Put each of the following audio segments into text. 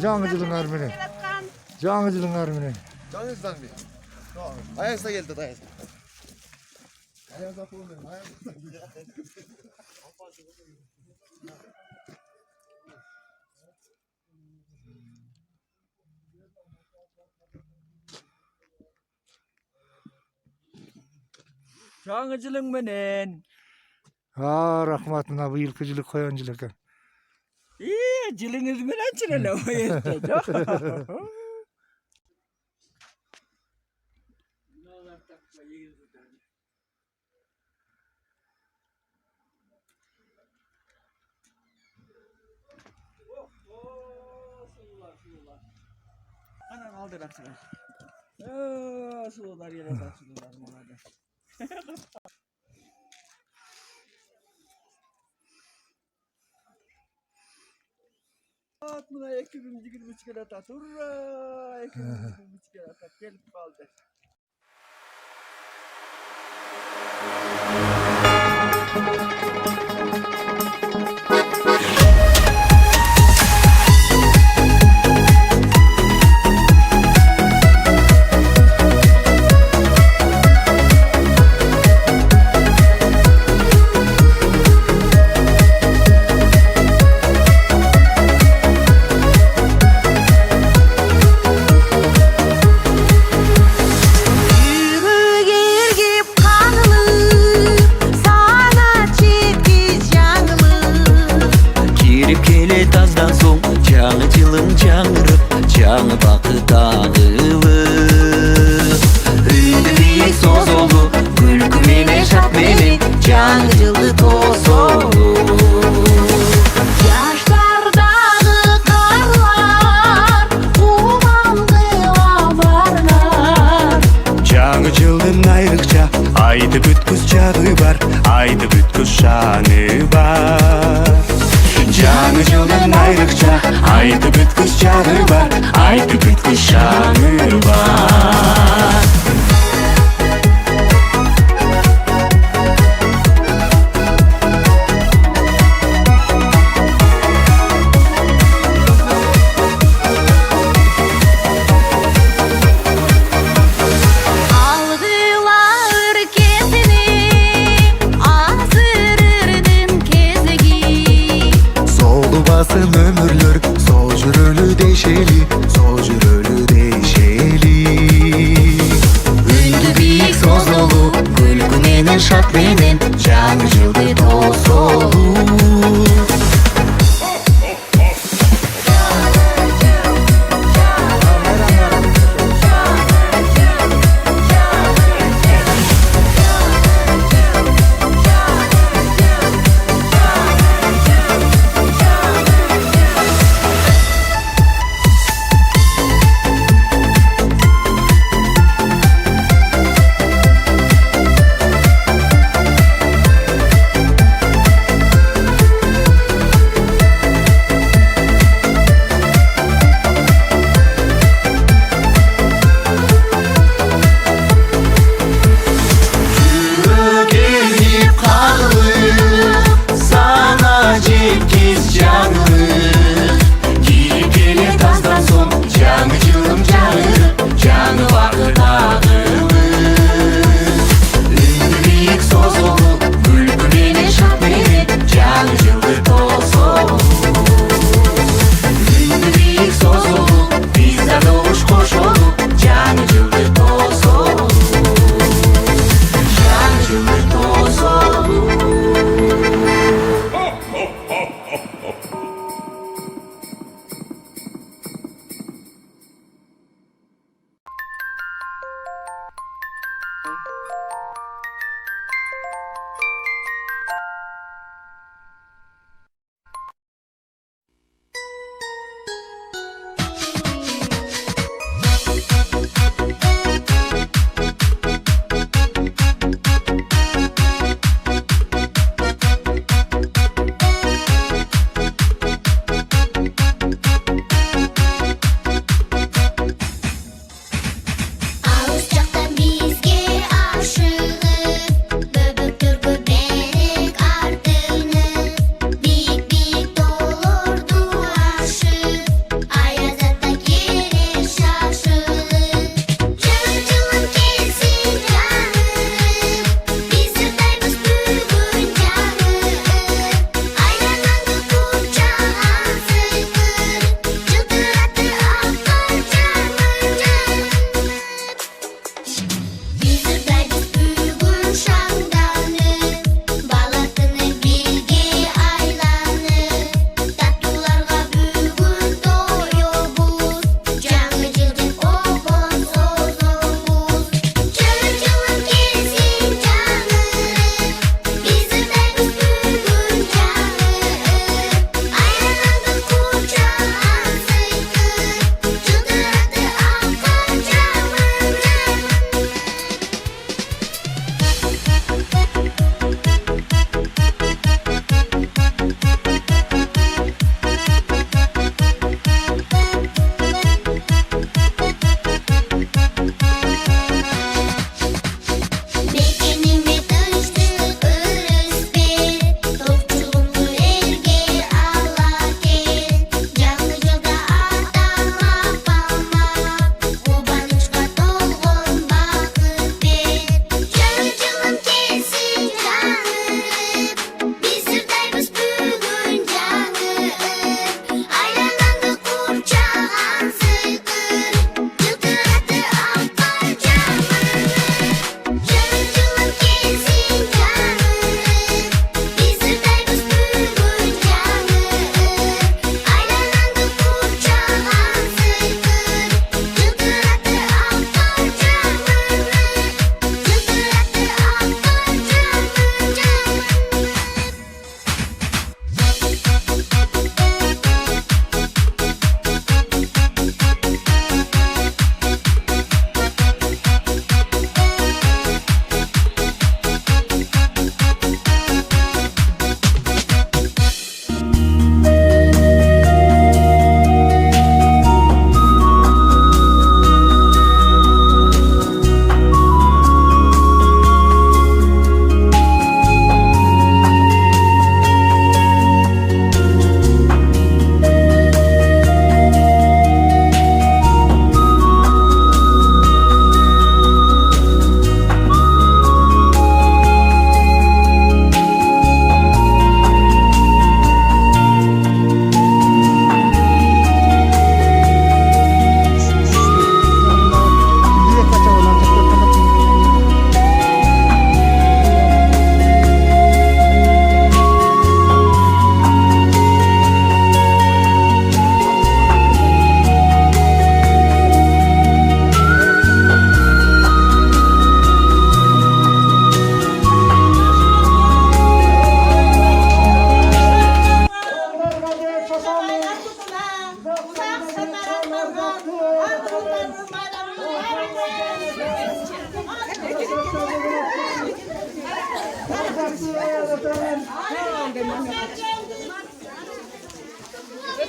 Жаңыжылың армine. Жаңыжылың armine. Жаңыңыздан бе? Аязда келді, аязда. Аязда болмай, аязда. Жаңыжылың менен. Рахмат, мына быйылкы жылы коён жыл экен. Жылыңыз менен чыреле ойетте, жок. Анан алдырақ чыгар. Сулуулар келе жатат, сулуулар молодец. Mına 2023 kere atat. Hurra! 2023 kere atat. Gelip kaldı. Жаңы бақыт ағылы Үйді биік соз олу Күлкі менен шат менен Жаңы жылды тосолу Жаштардағы қарлар Қуманды аварлар Жаңы жылдың айрықша Айтып өткіз жағы бар Айтып өткіз шаны бар Жаңы жылдың айрықша Айтып өткіз жағы бар Айтып өткіз шаны бар Ömürler sol jürölü deşeli Sol jürölü deşeli Ündü biik soz olu Күлкі менен шат менен Жаңы жылды тосолу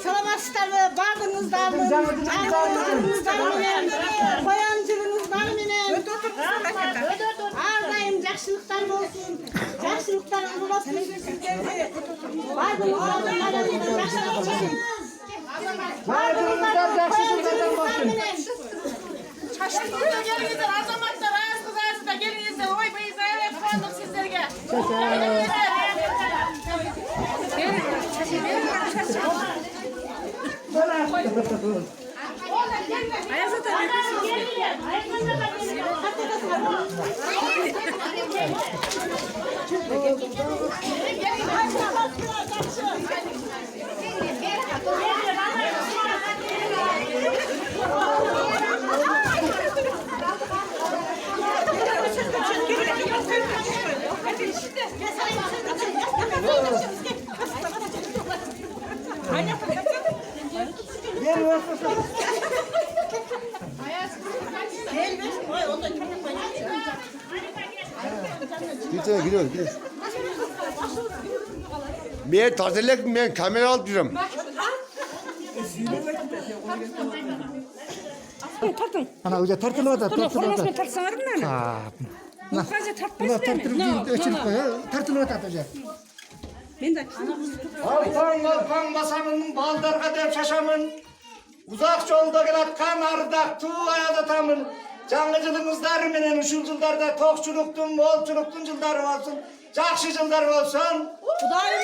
Salamatçıları bağınızdan mı? Ağırlığınızdan mı? Koyancılığınızdan mı? Ağırlayım, jakşılıktan olsun. Jakşılıktan olmasın sizlerdi. Bağınızdan mı? Jakşılık olsun. Bağınızdan, jakşılıktan olsun. Çaşırtıyor gelinizden azamatlar ağız kız ağzında gelinizden oy beyza evet koyduk sizlerge. Gidiyoruz. Ben tazelek ben kamera alıyorum. Ana hoca tartılma da tartılma da. tartsanarım Ha. Yukarıca Buna tartmaz beni. tartılma ölçülük koy. Tartılma tartacak. Ben de Alpan masamın baldarga dep şaşamın. Uzak yolda gelatkan ardak tuğ ayadatamın. Жаңы менен ушул жылдарда токчулуктун, молчулуктун жылдары болсун. Жакшы жылдар болсун. Кудайым.